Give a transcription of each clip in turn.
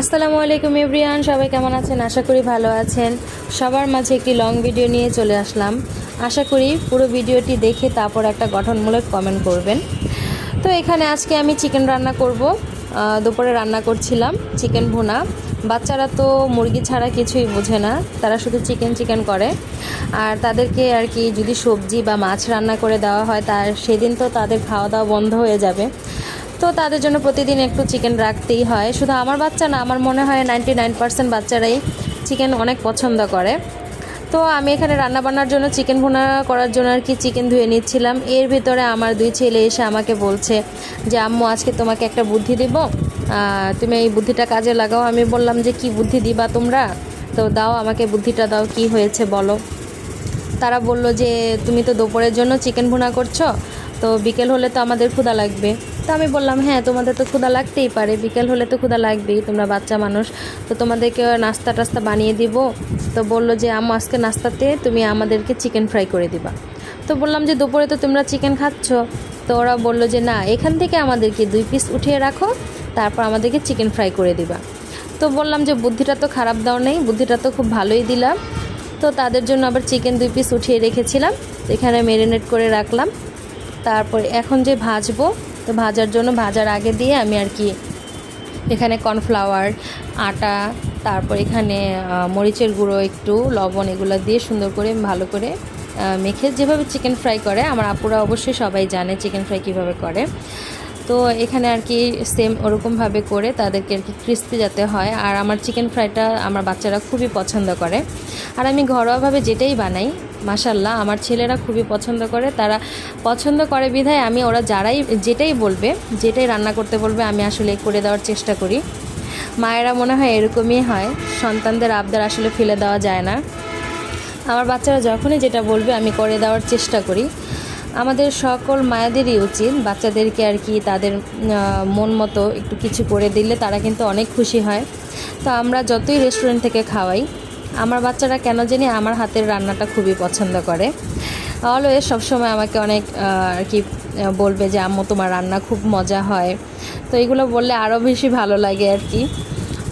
আসসালামু আলাইকুম এভরিওয়ান, সবাই কেমন আছেন? আশা করি ভালো আছেন। সবার মাঝে একটি লং ভিডিও নিয়ে চলে আসলাম। আশা করি পুরো ভিডিওটি দেখে তারপর একটা গঠনমূলক কমেন্ট করবেন। তো এখানে আজকে আমি চিকেন রান্না করব। দুপুরে রান্না করছিলাম চিকেন ভুনা। বাচ্চারা তো মুরগি ছাড়া কিছুই বোঝে না, তারা শুধু চিকেন চিকেন করে। আর তাদেরকে আর কি যদি সবজি বা মাছ রান্না করে দেওয়া হয় তার সেদিন তো তাদের খাওয়া দাওয়া বন্ধ হয়ে যাবে। তো তাদের জন্য প্রতিদিন একটু চিকেন রাখতেই হয়। শুধু আমার বাচ্চা না, আমার মনে হয় 99% বাচ্চারাই চিকেন অনেক পছন্দ করে। তো আমি এখানে রান্নাবান্নার জন্য চিকেন ভুনা করার জন্য আর কি চিকেন ধুয়ে নিচ্ছিলাম। এর ভিতরে আমার দুই ছেলে এসে আমাকে বলছে যে আম্মু আজকে তোমাকে একটা বুদ্ধি দিব, তুমি এই বুদ্ধিটা কাজে লাগাও। আমি বললাম যে কি বুদ্ধি দিবা তোমরা, তো দাও আমাকে বুদ্ধিটা দাও, কি হয়েছে বলো। তারা বলল যে তুমি তো দুপুরের জন্য চিকেন ভুনা করছো, তো বিকেল হলে তো আমাদের ক্ষুধা লাগবে। তো আমি বললাম হ্যাঁ, তোমাদের তো ক্ষুধা লাগতেই পারে, বিকেল হলে তো ক্ষুধা লাগবেই, তোমরা বাচ্চা মানুষ, তো তোমাদেরকে নাস্তা টাস্তা বানিয়ে দিব। তো বললো যে আম্মু আজকে নাস্তাতে তুমি আমাদেরকে চিকেন ফ্রাই করে দিবা। তো বললাম যে দুপুরে তো তোমরা চিকেন খাচ্ছ। তো ওরা বললো যে না, এখান থেকে আমাদেরকে 2 পিস উঠিয়ে রাখো, তারপর আমাদেরকে চিকেন ফ্রাই করে দিবা। তো বললাম যে বুদ্ধিটা তো খারাপ দাও নেই, বুদ্ধিটা তো খুব ভালোই দিলাম। তো তাদের জন্য আবার চিকেন 2 পিস উঠিয়ে রেখেছিলাম, এখানে ম্যারিনেট করে রাখলাম। তারপর এখন যে ভাজবো, তো ভাজার জন্য ভাজার আগে দিয়ে আমি আর কি এখানে কর্নফ্লাওয়ার, আটা, তারপর এখানে মরিচের গুঁড়ো, একটু লবণ, এগুলো দিয়ে সুন্দর করে ভালো করে মেখে যেভাবে চিকেন ফ্রাই করে, আমার আপুরা অবশ্যই সবাই জানে চিকেন ফ্রাই কীভাবে করে। তো এখানে আর কি সেম ওরকমভাবে করে তাদেরকে আর কি ক্রিস্পি যাতে হয়। আর আমার চিকেন ফ্রাইটা আমার বাচ্চারা খুবই পছন্দ করে। আর আমি ঘরোয়াভাবে যেটাই বানাই মাশাল্লাহ আমার ছেলেরা খুবই পছন্দ করে। তারা পছন্দ করে বিধায় আমি ওরা যেটাই বলবে, যেটাই রান্না করতে বলবে, আমি আসলে করে দেওয়ার চেষ্টা করি। মায়েরা মনে হয় এরকমই হয়, সন্তানদের আবদার আসলে ফেলে দেওয়া যায় না। আমার বাচ্চারা যখনই যেটা বলবে আমি করে দেওয়ার চেষ্টা করি। আমাদের সকল মায়েদেরই উচিত বাচ্চাদেরকে আর কি তাদের মন মতো একটু কিছু করে দিলে তারা কিন্তু অনেক খুশি হয়। তো আমরা যতই রেস্টুরেন্ট থেকে খাওয়াই, আমার বাচ্চারা কেন জানি আমার হাতের রান্নাটা খুবই পছন্দ করে। অলওয়েজ সবসময় আমাকে অনেক আর কি বলবে যে আম্মু তোমার রান্না খুব মজা হয়। তো এগুলো বললে আরও বেশি ভালো লাগে আর কি।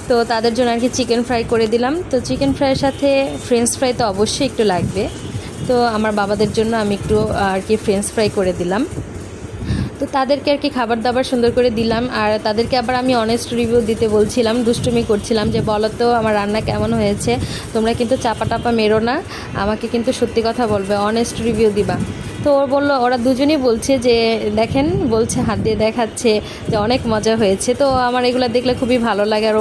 তো তাদের জন্য আর কি চিকেন ফ্রাই করে দিলাম। তো চিকেন ফ্রাইয়ের সাথে ফ্রেঞ্চ ফ্রাই তো অবশ্যই একটু লাগবে। তো আমার বাবাদের জন্য আমি একটু আর কি ফ্রেঞ্চ ফ্রাই করে দিলাম। তো তাদেরকে আর কি খাবার দাবার সুন্দর করে দিলাম। আর তাদেরকে আবার আমি অনেস্ট রিভিউ দিতে বলছিলাম, দুষ্টুমি করছিলাম যে বলো তো আমার রান্না কেমন হয়েছে, তোমরা কিন্তু চাপা টাপা মেরো না, আমাকে কিন্তু সত্যি কথা বলবে, অনেস্ট রিভিউ দিবা। তো ওরা দুজনেই বলছে যে দেখেন, বলছে হাত দিয়ে দেখাচ্ছে যে অনেক মজা হয়েছে। তো আমার এগুলো দেখলে খুবই ভালো লাগে। আর